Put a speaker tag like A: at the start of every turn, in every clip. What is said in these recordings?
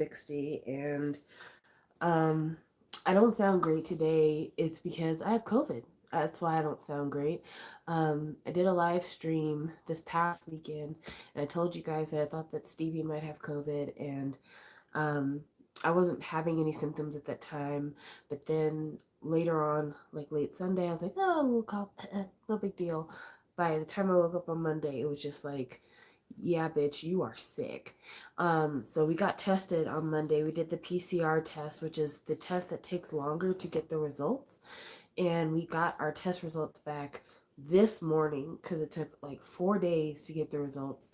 A: 60, and um, I don't sound great today. It's because I have COVID. That's why I don't sound great. I did a live stream this past weekend, and I told you guys that I thought that Stevie might have COVID, and um, I wasn't having any symptoms at that time. But then later on, like late Sunday, I was like, oh, a little cough, no big deal. By the time I woke up on Monday, it was just like, yeah, bitch, you are sick. So we got tested on Monday. We did the PCR test, which is the test that takes longer to get the results. And we got our test results back this morning because it took like 4 days to get the results.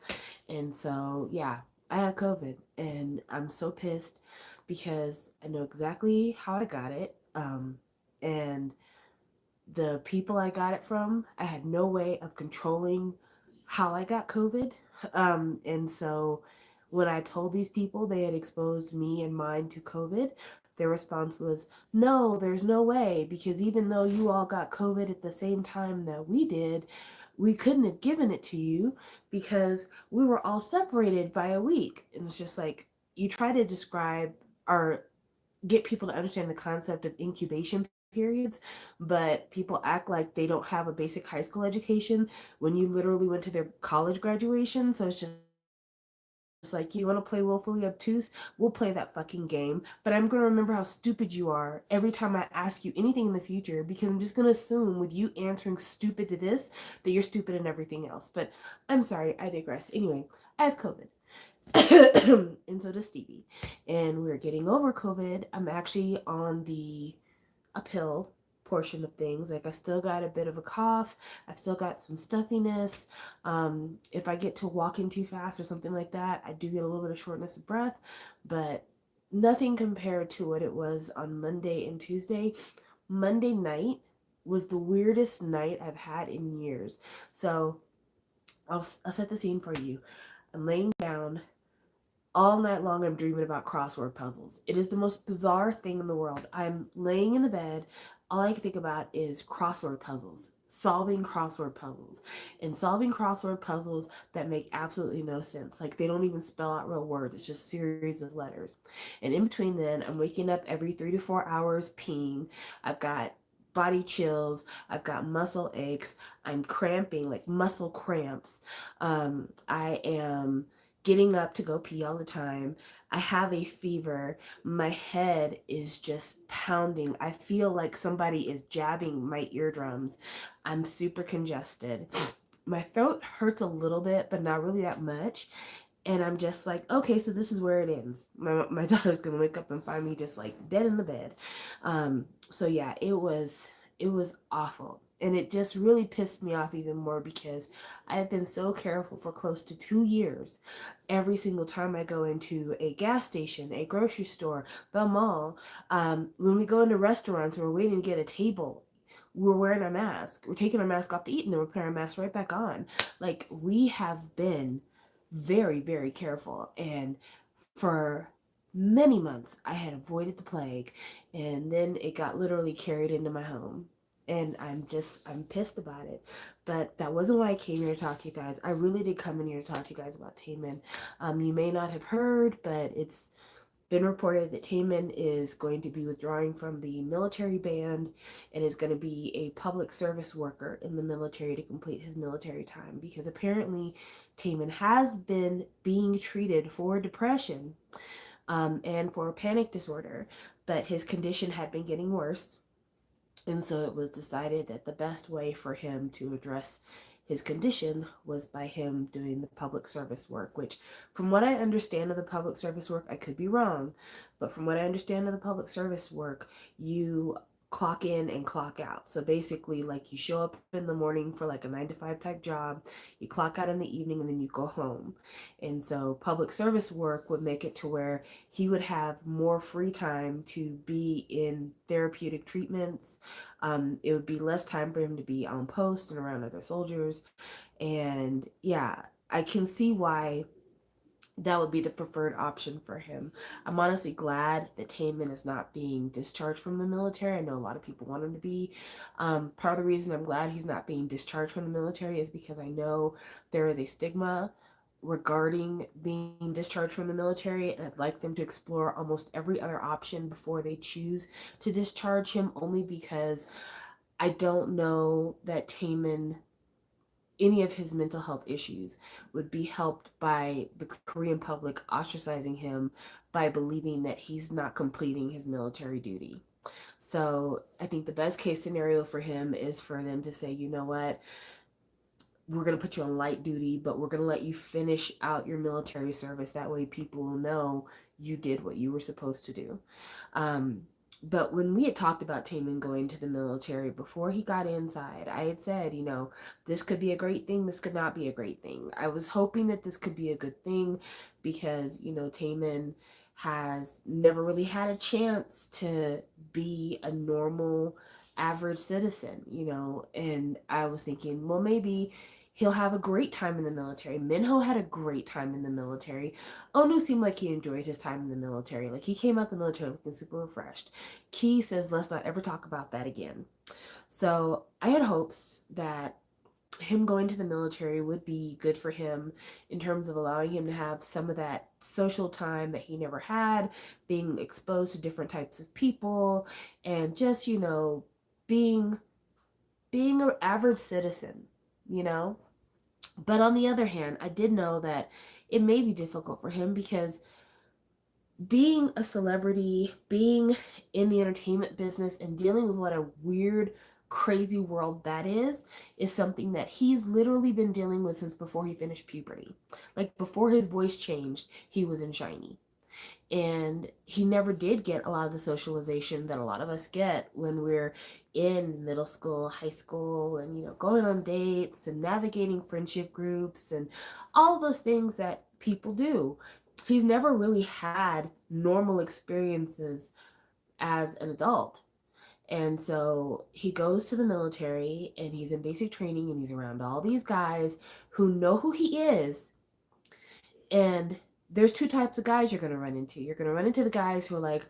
A: And so, yeah, I had COVID and I'm so pissed because I know exactly how I got it. And the people I got it from, I had no way of controlling how I got COVID. And so when I told these people they had exposed me and mine to COVID, their response was, no, there's no way, because even though you all got COVID at the same time that we did, we couldn't have given it to you because we were all separated by a week. And it's just like, you try to describe or get people to understand the concept of incubation periods, but people act like they don't have a basic high school education when you literally went to their college graduation. So it's just like, you want to play willfully obtuse? We'll play that fucking game, but I'm going to remember how stupid you are every time I ask you anything in the future, because I'm just going to assume with you answering stupid to this that you're stupid in everything else. But I'm sorry, I digress. Anyway, I have COVID. And so does Stevie. And we're getting over COVID. I'm actually on the uphill portion of things. Like, I still got a bit of a cough. I've still got some stuffiness. If I get to walking too fast or something like that, I do get a little bit of shortness of breath, but nothing compared to what it was on Monday and Tuesday. Monday night was the weirdest night I've had in years. So I'll set the scene for you. I'm laying down. All night long, I'm dreaming about crossword puzzles. It is the most bizarre thing in the world. I'm laying in the bed. All I can think about is crossword puzzles, solving crossword puzzles, and solving crossword puzzles that make absolutely no sense. Like, they don't even spell out real words, it's just series of letters. And in between then, I'm waking up every 3 to 4 hours peeing. I've got body chills, I've got muscle aches, I'm cramping, like muscle cramps. I am getting up to go pee all the time. I have a fever. My head is just pounding. I feel like somebody is jabbing my eardrums. I'm super congested. My throat hurts a little bit, but not really that much. And I'm just like, okay, so this is where it ends. My daughter's gonna wake up and find me just like dead in the bed. So yeah, it was awful. And it just really pissed me off even more because I have been so careful for close to 2 years. Every single time I go into a gas station, a grocery store, the mall, when we go into restaurants and we're waiting to get a table, we're wearing a mask. We're taking our mask off to eat and then we're putting our mask right back on. Like, we have been very, very careful. And for many months, I had avoided the plague, and then it got literally carried into my home. And I'm pissed about it. But that wasn't why I came here to talk to you guys. I really did come in here to talk to you guys about Taemin. You may not have heard, but it's been reported that Taemin is going to be withdrawing from the military band and is going to be a public service worker in the military to complete his military time, because apparently Taemin has been being treated for depression and for panic disorder, but his condition had been getting worse. And so it was decided that the best way for him to address his condition was by him doing the public service work, which, from what I understand of the public service work, I could be wrong, but from what I understand of the public service work, you clock in and clock out. So basically, like, you show up in the morning for like a 9 to 5 type job, you clock out in the evening, and then you go home. And so public service work would make it to where he would have more free time to be in therapeutic treatments. It would be less time for him to be on post and around other soldiers. And yeah, I can see why that would be the preferred option for him. I'm honestly glad that Taemin is not being discharged from the military. I know a lot of people want him to be. Part of the reason I'm glad he's not being discharged from the military is because I know there is a stigma regarding being discharged from the military, and I'd like them to explore almost every other option before they choose to discharge him, only because I don't know that Taemin, any of his mental health issues would be helped by the Korean public ostracizing him by believing that he's not completing his military duty. So I think the best case scenario for him is for them to say, you know what, we're going to put you on light duty, but we're going to let you finish out your military service. That way people will know you did what you were supposed to do. Um, but when we had talked about Taemin going to the military before he got inside, I had said, you know, this could be a great thing. This could not be a great thing. I was hoping that this could be a good thing because, you know, Taemin has never really had a chance to be a normal, average citizen, you know, and I was thinking, well, maybe he'll have a great time in the military. Minho had a great time in the military. Onu seemed like he enjoyed his time in the military. Like he came out the military looking super refreshed. Key says, let's not ever talk about that again. So I had hopes that him going to the military would be good for him in terms of allowing him to have some of that social time that he never had, being exposed to different types of people, and just, you know, being an average citizen, you know? But on the other hand, I did know that it may be difficult for him because being a celebrity, being in the entertainment business, and dealing with what a weird, crazy world that is something that he's literally been dealing with since before he finished puberty. Like before his voice changed, he was in Shiny. And he never did get a lot of the socialization that a lot of us get when we're in middle school, high school, and, you know, going on dates and navigating friendship groups and all those things that people do. He's never really had normal experiences as an adult. And so he goes to the military and he's in basic training and he's around all these guys who know who he is. And there's two types of guys you're going to run into. You're going to run into the guys who are like,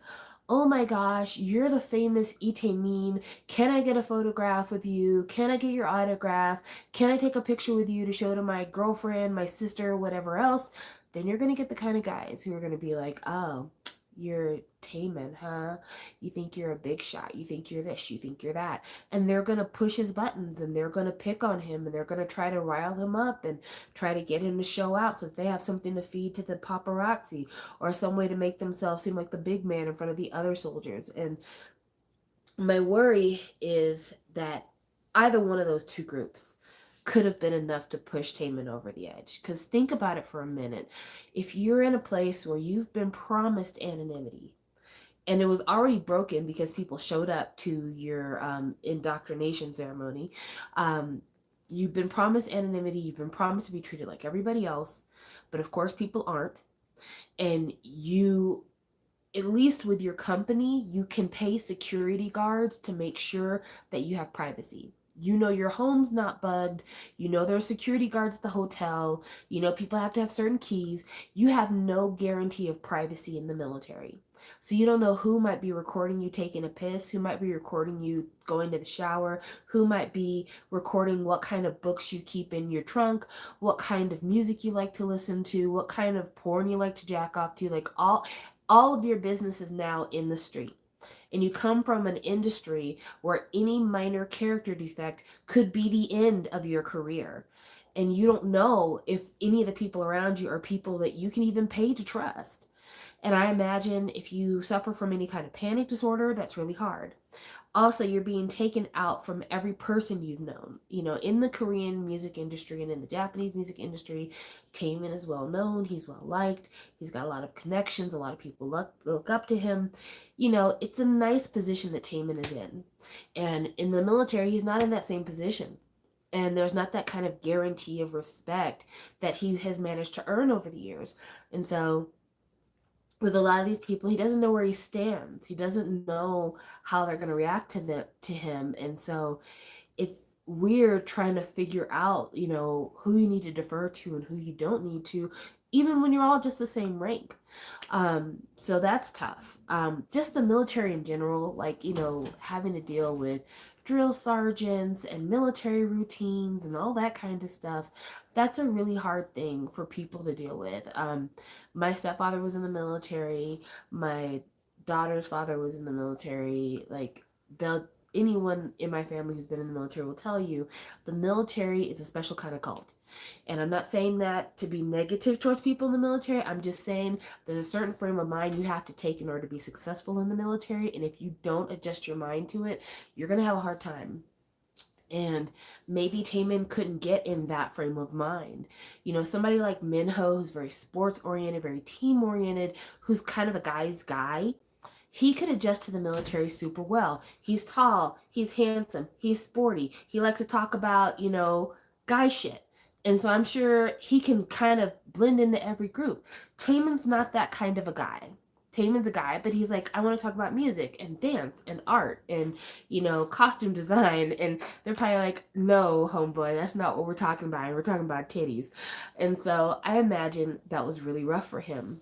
A: oh my gosh, you're the famous Taemin. Can I get a photograph with you? Can I get your autograph? Can I take a picture with you to show to my girlfriend, my sister, whatever else? Then you're going to get the kind of guys who are going to be like, oh, you're Taemin, huh? You think you're a big shot. You think you're this. You think you're that. And they're going to push his buttons and they're going to pick on him and they're going to try to rile him up and try to get him to show out so that they have something to feed to the paparazzi or some way to make themselves seem like the big man in front of the other soldiers. And my worry is that either one of those two groups could have been enough to push Taemin over the edge. Because think about it for a minute. If you're in a place where you've been promised anonymity, and it was already broken because people showed up to your indoctrination ceremony, you've been promised anonymity, you've been promised to be treated like everybody else, but of course people aren't, and you, at least with your company, you can pay security guards to make sure that you have privacy. You know your home's not bugged. You know there are security guards at the hotel. You know people have to have certain keys. You have no guarantee of privacy in the military. So you don't know who might be recording you taking a piss, who might be recording you going to the shower, who might be recording what kind of books you keep in your trunk, what kind of music you like to listen to, what kind of porn you like to jack off to. Like all of your business is now in the street. And you come from an industry where any minor character defect could be the end of your career. And you don't know if any of the people around you are people that you can even pay to trust. And I imagine if you suffer from any kind of panic disorder, that's really hard. Also, you're being taken out from every person you've known. You know, in the Korean music industry and in the Japanese music industry, Taemin is well known. He's well liked. He's got a lot of connections. A lot of people look up to him. You know, it's a nice position that Taemin is in. And in the military, he's not in that same position. And there's not that kind of guarantee of respect that he has managed to earn over the years. And so with a lot of these people, he doesn't know where he stands. He doesn't know how they're going to react to him. And so it's weird trying to figure out, you know, who you need to defer to and who you don't need to, even when you're all just the same rank. So that's tough. Just the military in general, like, you know, having to deal with drill sergeants and military routines and all that kind of stuff. that's a really hard thing for people to deal with. My stepfather was in the military. My daughter's father was in the military. Like, they'll anyone in my family who's been in the military will tell you the military is a special kind of cult. And I'm not saying that to be negative towards people in the military. I'm just saying there's a certain frame of mind you have to take in order to be successful in the military. And if you don't adjust your mind to it, you're going to have a hard time. And maybe Taemin couldn't get in that frame of mind. You know, somebody like Minho, who's very sports oriented, very team oriented, who's kind of a guy's guy, he could adjust to the military super well. He's tall, he's handsome, he's sporty. He likes to talk about, guy shit. And so I'm sure he can kind of blend into every group. Taemin's not that kind of a guy. Taemin's a guy, but he's like, I want to talk about music and dance and art and, costume design. And they're probably like, no, homeboy, that's not what we're talking about. We're talking about titties. And so I imagine that was really rough for him.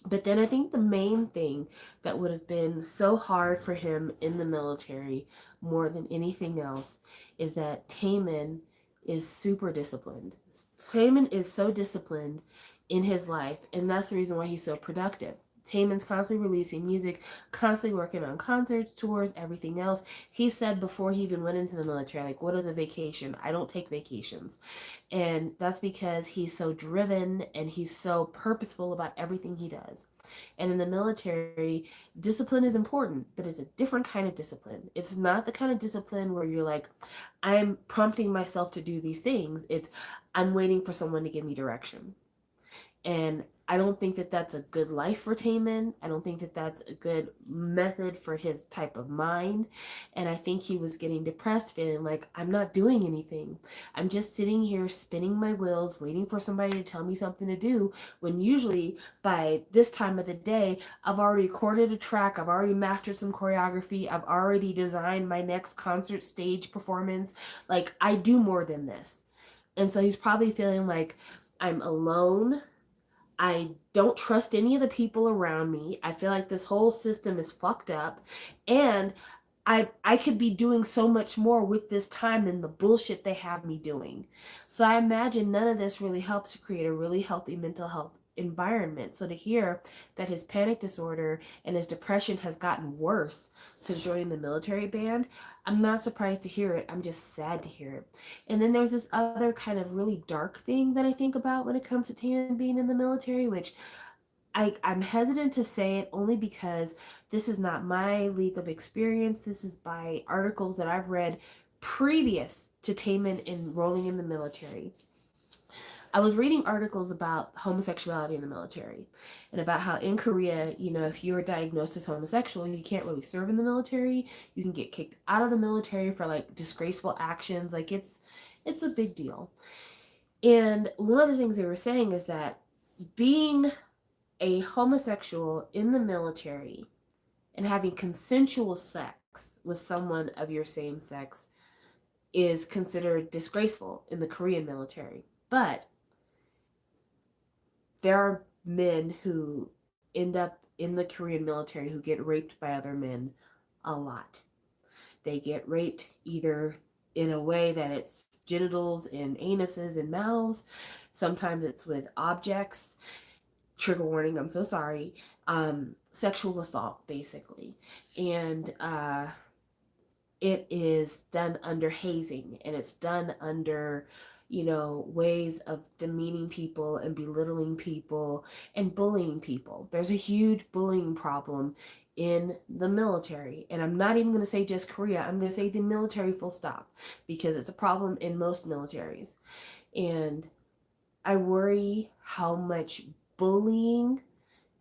A: But then I think the main thing that would have been so hard for him in the military more than anything else is that Taemin is super disciplined. Taemin is so disciplined in his life, and that's the reason why he's so productive. Taemin's constantly releasing music, constantly working on concerts, tours, everything else. He said before he even went into the military, like, what is a vacation? I don't take vacations. And that's because he's so driven and he's so purposeful about everything he does. And in the military, discipline is important, but it's a different kind of discipline. It's not the kind of discipline where you're like, I'm prompting myself to do these things. It's, I'm waiting for someone to give me direction. And I don't think that that's a good life for Taemin. I don't think that that's a good method for his type of mind. And I think he was getting depressed, feeling like, I'm not doing anything. I'm just sitting here spinning my wheels, waiting for somebody to tell me something to do, when usually by this time of the day, I've already recorded a track, I've already mastered some choreography, I've already designed my next concert stage performance. Like, I do more than this. And so he's probably feeling like, I'm alone. I don't trust any of the people around me. I feel like this whole system is fucked up. And I could be doing so much more with this time than the bullshit they have me doing. So I imagine none of this really helps to create a really healthy mental health environment. So to hear that his panic disorder and his depression has gotten worse since joining the military band, I'm not surprised to hear it. I'm just sad to hear it. And then there's this other kind of really dark thing that I think about when it comes to Taemin being in the military, which I'm hesitant to say it only because this is not my league of experience. This is by articles that I've read previous to Taemin enrolling in the military. I was reading articles about homosexuality in the military and about how in Korea, if you're diagnosed as homosexual, you can't really serve in the military. You can get kicked out of the military for like disgraceful actions. Like, it's a big deal. And one of the things they were saying is that being a homosexual in the military and having consensual sex with someone of your same sex is considered disgraceful in the Korean military. But there are men who end up in the Korean military who get raped by other men a lot. They get raped either in a way that it's genitals and anuses and mouths. Sometimes it's with objects. Trigger warning, I'm so sorry. Sexual assault, basically. And it is done under hazing, and it's done under, ways of demeaning people and belittling people and bullying people. There's a huge bullying problem in the military. And I'm not even going to say just Korea, I'm going to say the military full stop, because it's a problem in most militaries. And I worry how much bullying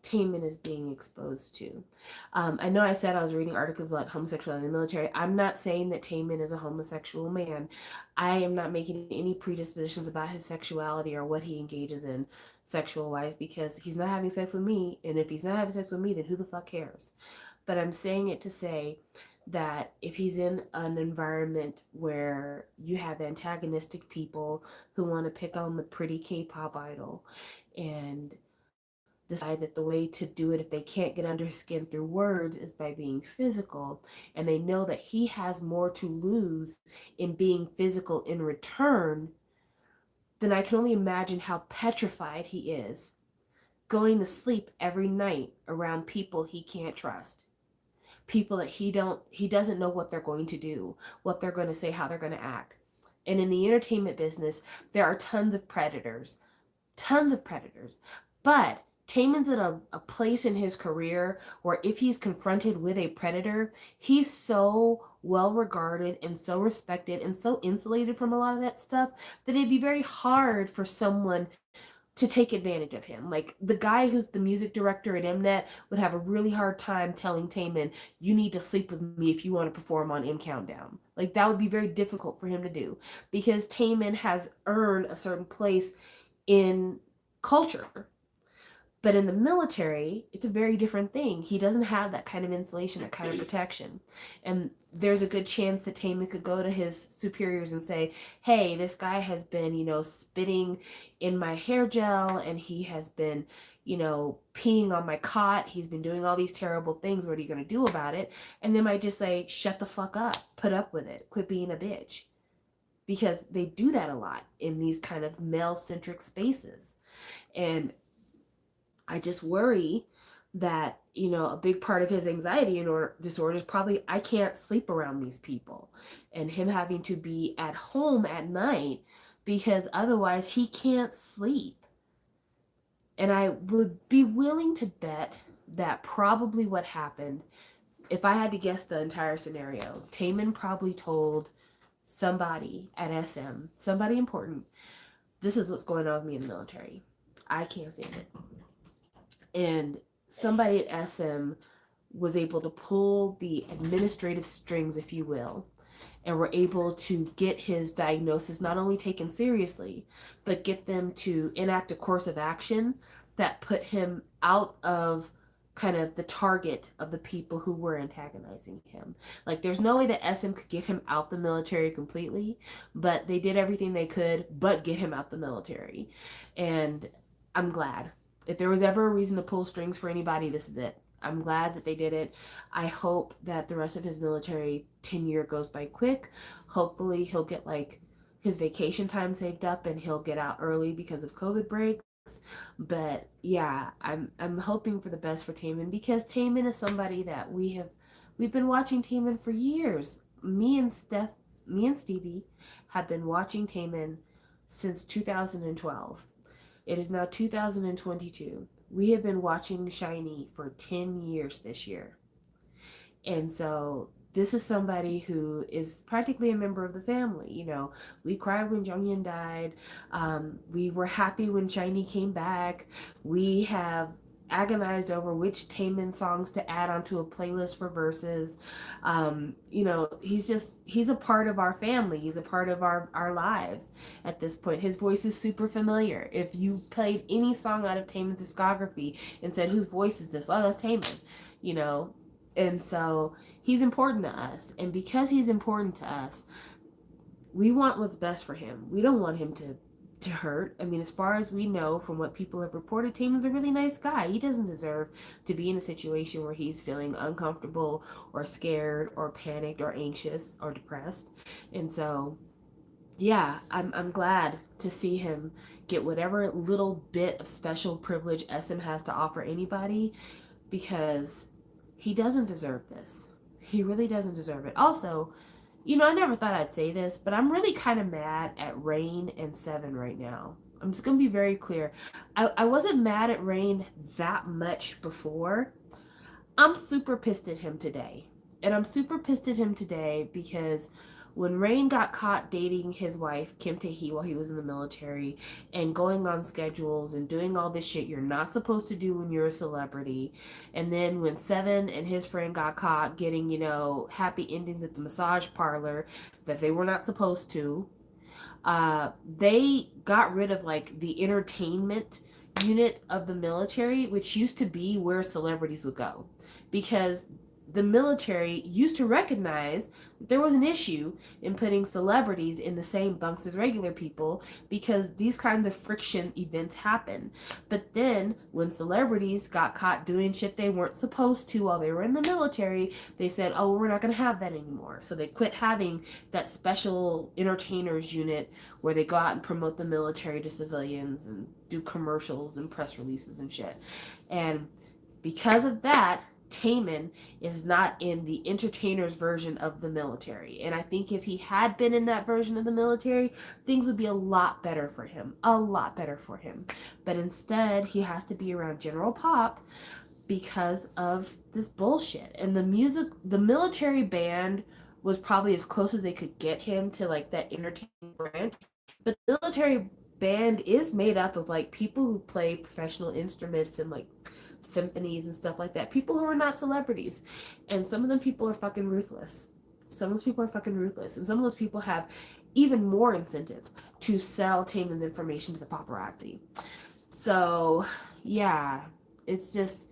A: Taemin is being exposed to. I know I said I was reading articles about homosexuality in the military. I'm not saying that Taemin is a homosexual man. I am not making any predispositions about his sexuality or what he engages in sexual wise, because he's not having sex with me. And if he's not having sex with me, then who the fuck cares? But I'm saying it to say that if he's in an environment where you have antagonistic people who want to pick on the pretty K-pop idol and decide that the way to do it, if they can't get under his skin through words, is by being physical, and they know that he has more to lose in being physical in return, then I can only imagine how petrified he is going to sleep every night around people he can't trust. People that he doesn't know what they're going to do, what they're going to say, how they're going to act. And in the entertainment business, there are tons of predators. But Taemin's at a place in his career where if he's confronted with a predator, he's so well regarded and so respected and so insulated from a lot of that stuff that it'd be very hard for someone to take advantage of him. Like the guy who's the music director at Mnet would have a really hard time telling Taemin, you need to sleep with me if you want to perform on M Countdown. Like that would be very difficult for him to do because Taemin has earned a certain place in culture. But in the military, it's a very different thing. He doesn't have that kind of insulation, that kind of protection. And there's a good chance that Taemin could go to his superiors and say, hey, this guy has been, spitting in my hair gel and he has been, peeing on my cot. He's been doing all these terrible things. What are you going to do about it? And they might just say, shut the fuck up. Put up with it. Quit being a bitch. Because they do that a lot in these kind of male-centric spaces. And I just worry that, a big part of his anxiety disorder is probably I can't sleep around these people and him having to be at home at night because otherwise he can't sleep. And I would be willing to bet that probably what happened, if I had to guess the entire scenario, Taemin probably told somebody at SM, somebody important, this is what's going on with me in the military. I can't stand it. And somebody at SM was able to pull the administrative strings, if you will, and were able to get his diagnosis not only taken seriously, but get them to enact a course of action that put him out of kind of the target of the people who were antagonizing him. Like there's no way that SM could get him out the military completely, but they did everything they could but get him out the military. And I'm glad. If there was ever a reason to pull strings for anybody, this is it. I'm glad that they did it. I hope that the rest of his military tenure goes by quick. Hopefully he'll get like his vacation time saved up and he'll get out early because of COVID breaks. But yeah, I'm hoping for the best for Taemin because Taemin is somebody that we've been watching Taemin for years. Me and Stevie have been watching Taemin since 2012. It is now 2022. We have been watching SHINee for 10 years this year. And so this is somebody who is practically a member of the family. We cried when Jonghyun died. We were happy when SHINee came back. We have agonized over which Taemin songs to add onto a playlist for verses. He's a part of our family. He's a part of our lives at this point. His voice is super familiar. If you played any song out of Taemin's discography and said, whose voice is this? Oh, that's Taemin, And so he's important to us. And because he's important to us, we want what's best for him. We don't want him to hurt. I mean, as far as we know from what people have reported, Taemin's a really nice guy. He doesn't deserve to be in a situation where he's feeling uncomfortable or scared or panicked or anxious or depressed. And so, yeah, I'm glad to see him get whatever little bit of special privilege SM has to offer anybody because he doesn't deserve this. He really doesn't deserve it. Also, I never thought I'd say this, but I'm really kind of mad at Rain and Seven right now. I'm just going to be very clear. I wasn't mad at Rain that much before. I'm super pissed at him today. And I'm super pissed at him today because when Rain got caught dating his wife, Kim Tae-hee, while he was in the military and going on schedules and doing all this shit you're not supposed to do when you're a celebrity. And then when Seven and his friend got caught getting, happy endings at the massage parlor that they were not supposed to, they got rid of like the entertainment unit of the military, which used to be where celebrities would go. Because the military used to recognize that there was an issue in putting celebrities in the same bunks as regular people because these kinds of friction events happen. But then, when celebrities got caught doing shit they weren't supposed to while they were in the military, they said, oh, we're not going to have that anymore. So they quit having that special entertainers unit where they go out and promote the military to civilians and do commercials and press releases and shit. And because of that, Taemin is not in the entertainer's version of the military. And I think if he had been in that version of the military, things would be a lot better for him. A lot better for him. But instead, he has to be around General Pop because of this bullshit. And the music, the military band was probably as close as they could get him to like that entertainment branch. But the military band is made up of like people who play professional instruments and like symphonies and stuff like that. People who are not celebrities. And some of them people are fucking ruthless. Some of those people are fucking ruthless. And some of those people have even more incentive to sell Taemin's information to the paparazzi. So, yeah, it's just,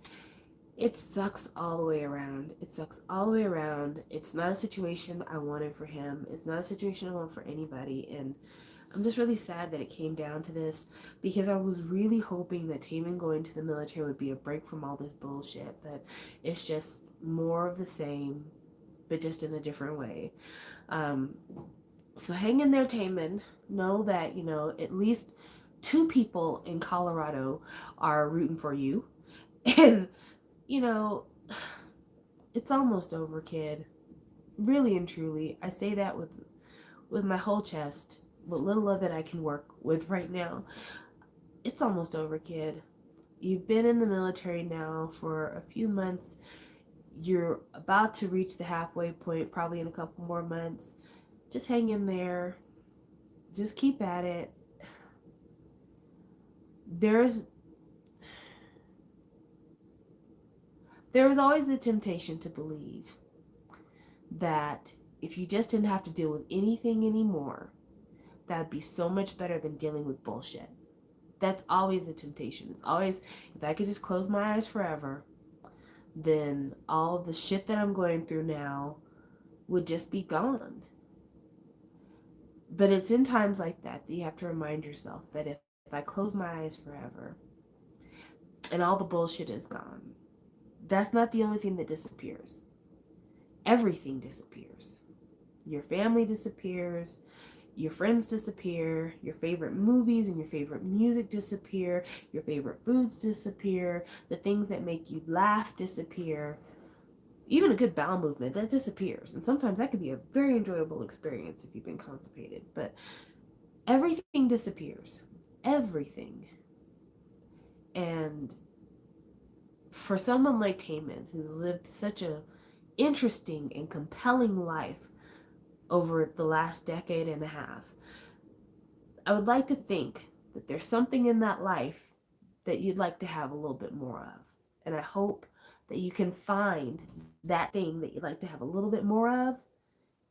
A: it sucks all the way around. It sucks all the way around. It's not a situation I wanted for him. It's not a situation I want for anybody. And I'm just really sad that it came down to this because I was really hoping that Taemin going to the military would be a break from all this bullshit, but it's just more of the same, but just in a different way. Um, so hang in there, Taemin. Know that, you know, at least two people in Colorado are rooting for you. And, you know, it's almost over, kid. Really and truly. I say that with my whole chest. What little of it I can work with right now. It's almost over, kid. You've been in the military now for a few months. You're about to reach the halfway point, probably in a couple more months. Just hang in there. Just keep at it. There's there was always the temptation to believe that if you just didn't have to deal with anything anymore, that'd be so much better than dealing with bullshit. That's always a temptation. It's always, if I could just close my eyes forever, then all of the shit that I'm going through now would just be gone. But it's in times like that that you have to remind yourself that if I close my eyes forever and all the bullshit is gone, that's not the only thing that disappears. Everything disappears. Your family disappears. Your friends disappear, your favorite movies and your favorite music disappear, your favorite foods disappear, the things that make you laugh disappear. Even a good bowel movement, that disappears. And sometimes that could be a very enjoyable experience if you've been constipated. But everything disappears. Everything. And for someone like Taemin, who's lived such a interesting and compelling life over the last decade and a half, I would like to think that there's something in that life that you'd like to have a little bit more of. And I hope that you can find that thing that you'd like to have a little bit more of,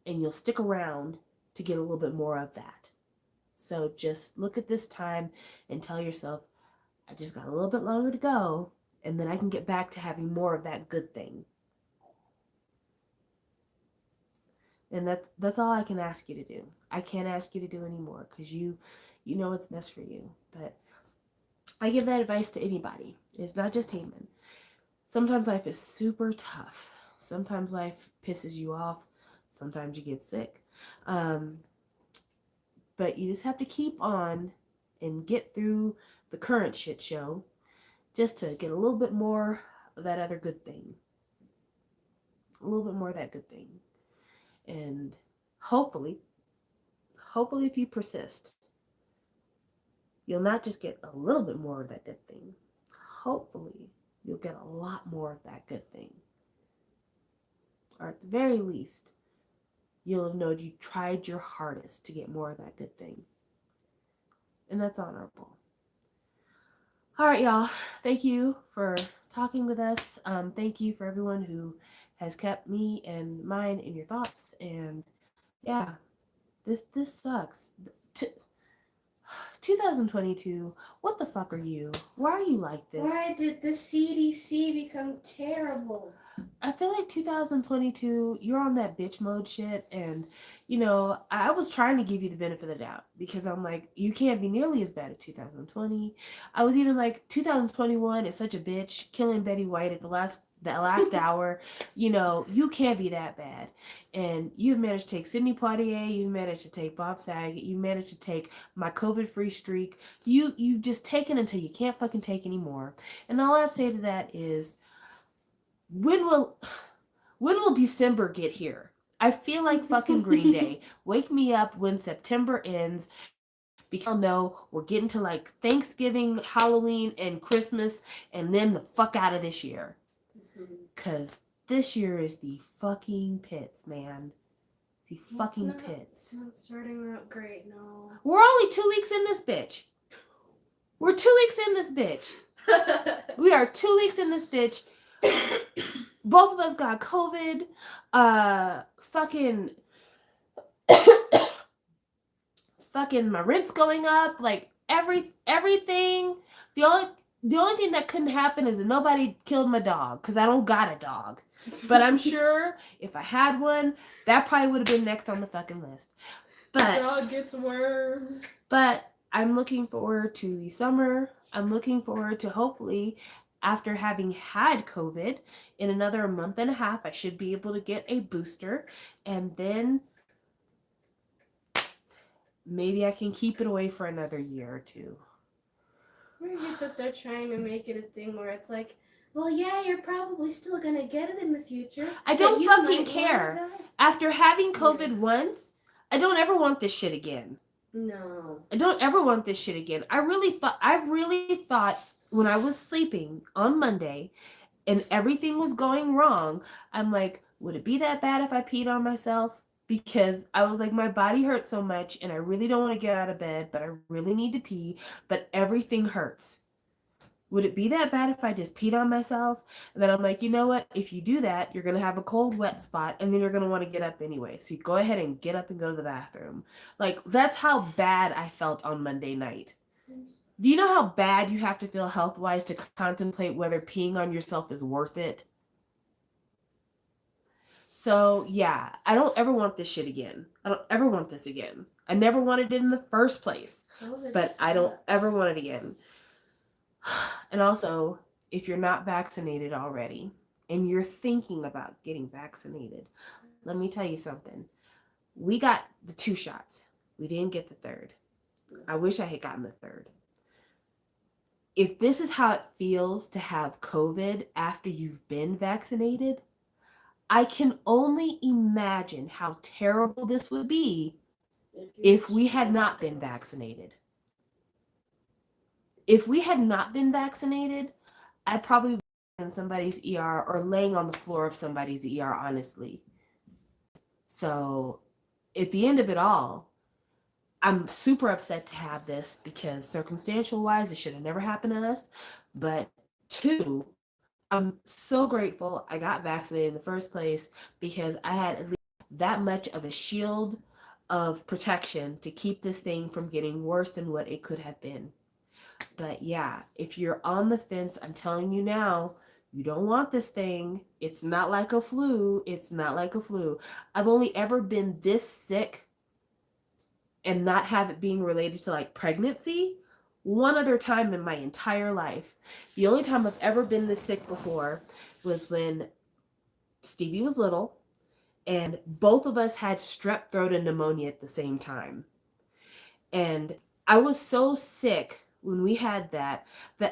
A: and you'll stick around to get a little bit more of that. So just look at this time and tell yourself, I just got a little bit longer to go, and then I can get back to having more of that good thing. And that's all I can ask you to do. I can't ask you to do any more because you know what's best for you. But I give that advice to anybody. It's not just Taemin. Sometimes life is super tough. Sometimes life pisses you off. Sometimes you get sick. But you just have to keep on and get through the current shit show just to get a little bit more of that other good thing. A little bit more of that good thing. And hopefully if you persist, you'll not just get a little bit more of that good thing. Hopefully, you'll get a lot more of that good thing. Or at the very least, you'll have known you tried your hardest to get more of that good thing. And that's honorable. All right, y'all. Thank you for talking with us. Thank you for everyone who has kept me and mine in your thoughts. And yeah, this sucks. 2022, what the fuck are you? Why are you like this?
B: Why did the CDC become terrible?
A: I feel like 2022, you're on that bitch mode shit. And, you know, I was trying to give you the benefit of the doubt because I'm like, you can't be nearly as bad as 2020. I was even like, 2021 is such a bitch, killing Betty White at the last hour. You know, you can't be that bad. And you've managed to take Sidney Poitier, you've managed to take Bob Saget, you managed to take my COVID-free streak. You've just taken until you can't fucking take anymore. And all I have to say to that is, when will when will December get here? I feel like fucking Green Day. Wake me up when September ends because I'll know we're getting to like Thanksgiving, Halloween, and Christmas, and then the fuck out of this year. Because this year is the fucking pits, man. The fucking pits.
B: It's not starting out great, no.
A: We're only 2 weeks in this bitch. We're 2 weeks in this bitch. We are 2 weeks in this bitch. Both of us got COVID. Fucking fucking my rent's going up. Like everything. The only thing that couldn't happen is that nobody killed my dog because I don't got a dog. But I'm sure if I had one, that probably would have been next on the fucking list. But
B: dog gets worms.
A: But I'm looking forward to the summer. I'm looking forward to hopefully, after having had COVID, in another month and a half, I should be able to get a booster. And then maybe I can keep it away for another year or two.
B: I get that they're trying to make it a thing where it's like, well, yeah, you're probably still gonna get it in the future.
A: I don't fucking care. After having COVID once, I don't ever want this shit again.
B: No.
A: I don't ever want this shit again. I really thought when I was sleeping on Monday and everything was going wrong, I'm like, would it be that bad if I peed on myself? Because I was like, my body hurts so much and I really don't want to get out of bed, but I really need to pee, but everything hurts. Would it be that bad if I just peed on myself? And then I'm like, you know what? If you do that, you're going to have a cold, wet spot, and then you're going to want to get up anyway. So you go ahead and get up and go to the bathroom. Like, that's how bad I felt on Monday night. Do you know how bad you have to feel health-wise to contemplate whether peeing on yourself is worth it? So, yeah, I don't ever want this shit again. I don't ever want this again. I never wanted it in the first place, but I don't ever want it again. And also, if you're not vaccinated already and you're thinking about getting vaccinated, let me tell you something. We got the 2 shots. We didn't get the 3rd. I wish I had gotten the 3rd. If this is how it feels to have COVID after you've been vaccinated, I can only imagine how terrible this would be if we had not been vaccinated. If we had not been vaccinated, I'd probably be in somebody's ER or laying on the floor of somebody's ER, honestly. So, at the end of it all, I'm super upset to have this because circumstantial wise, it should have never happened to us. But 2, I'm so grateful I got vaccinated in the first place because I had at least that much of a shield of protection to keep this thing from getting worse than what it could have been. But yeah, if you're on the fence, I'm telling you now, you don't want this thing. It's not like a flu. It's not like a flu. I've only ever been this sick and not have it being related to like pregnancy one other time in my entire life. The only time I've ever been this sick before was when Stevie was little and both of us had strep throat and pneumonia at the same time. And I was so sick when we had that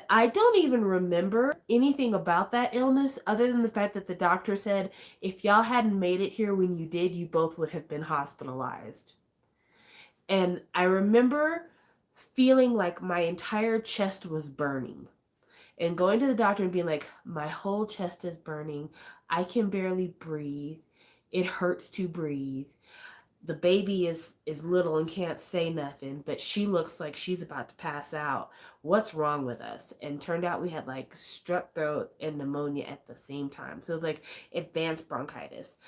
A: I don't even remember anything about that illness other than the fact that the doctor said if y'all hadn't made it here when you did, you both would have been hospitalized. And I remember feeling like my entire chest was burning and going to the doctor and being like, my whole chest is burning. I can barely breathe. It hurts to breathe. The baby is little and can't say nothing, but she looks like she's about to pass out. What's wrong with us? And turned out we had like strep throat and pneumonia at the same time. So it was like advanced bronchitis.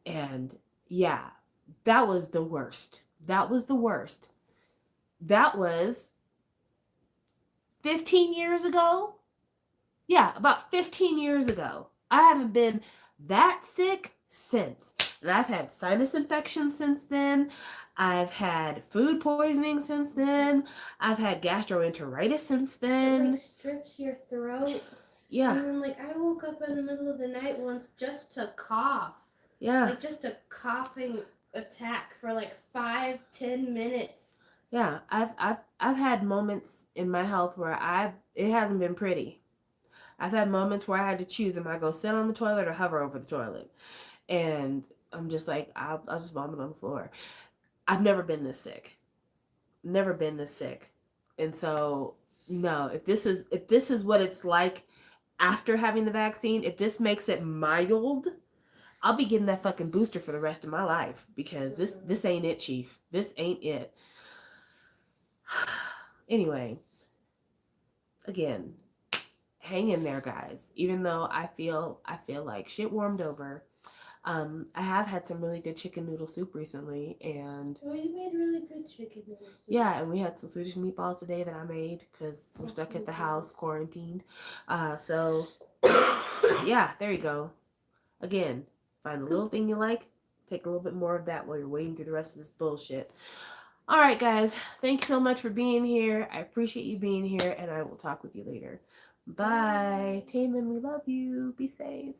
A: And yeah, that was the worst. That was the worst. that was 15 years ago. Yeah, about 15 years ago. I haven't been that sick since. And I've had sinus infections since then. I've had food poisoning since then. I've had gastroenteritis since
B: It
A: then.
B: like strips your throat.
A: Yeah,
B: And then like I woke up in the middle of the night once just to cough.
A: yeah,
B: Like just a coughing attack for like 5-10 minutes.
A: yeah. I've had moments in my health where it hasn't been pretty. I've had moments where I had to choose: am I go sit on the toilet or hover over the toilet? And I'm just like, I'll just vomit on the floor. I've never been this sick. Never been this sick. And so, no, if this is what it's like after having the vaccine, if this makes it mild, I'll be getting that fucking booster for the rest of my life, because this ain't it, chief. This ain't it. Anyway, again, hang in there, guys. Even though I feel like shit warmed over. I have had some really good chicken noodle soup recently, and
B: Oh, you made really good chicken noodle soup.
A: yeah, and we had some Swedish meatballs today that I made because we're stuck at the house quarantined. So yeah, there you go. Again, find a little thing you like, take a little bit more of that while you're waiting through the rest of this bullshit. All right, guys, thank you so much for being here. I appreciate you being here, and I will talk with you later. Bye. Taemin, we love you. Be safe.